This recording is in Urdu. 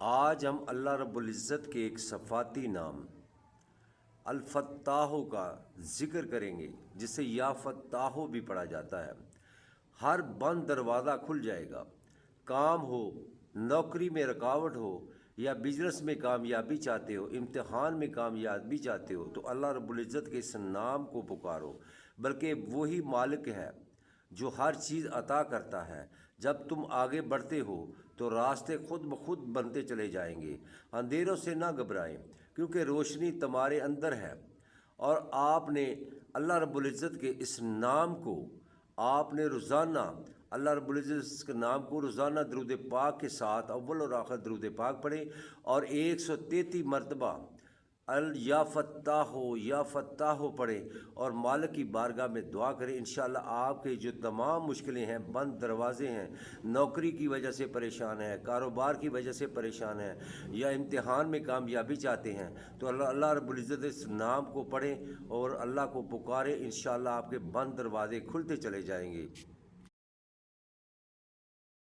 آج ہم اللہ رب العزت کے ایک صفاتی نام الفتاح کا ذکر کریں گے، جسے یا فتاح بھی پڑھا جاتا ہے۔ ہر بند دروازہ کھل جائے گا، کام ہو، نوکری میں رکاوٹ ہو، یا بزنس میں کامیابی چاہتے ہو، امتحان میں کامیابی چاہتے ہو، تو اللہ رب العزت کے اس نام کو پکارو، بلکہ وہی مالک ہے جو ہر چیز عطا کرتا ہے۔ جب تم آگے بڑھتے ہو تو راستے خود بخود بنتے چلے جائیں گے۔ اندھیروں سے نہ گھبرائیں، کیونکہ روشنی تمہارے اندر ہے، اور آپ نے اللہ رب العزت کے اس نام کو آپ نے روزانہ اللہ رب العزت کے نام کو روزانہ درود پاک کے ساتھ اول اور آخر درود پاک پڑھیں، اور 133 مرتبہ یا فتاح پڑھیں اور مالک کی بارگاہ میں دعا کریں۔ انشاءاللہ آپ کے جو تمام مشکلیں ہیں، بند دروازے ہیں، نوکری کی وجہ سے پریشان ہیں، کاروبار کی وجہ سے پریشان ہیں، یا امتحان میں کامیابی چاہتے ہیں، تو اللہ رب العزت اس نام کو پڑھیں اور اللہ کو پکاریں۔ انشاءاللہ آپ کے بند دروازے کھلتے چلے جائیں گے۔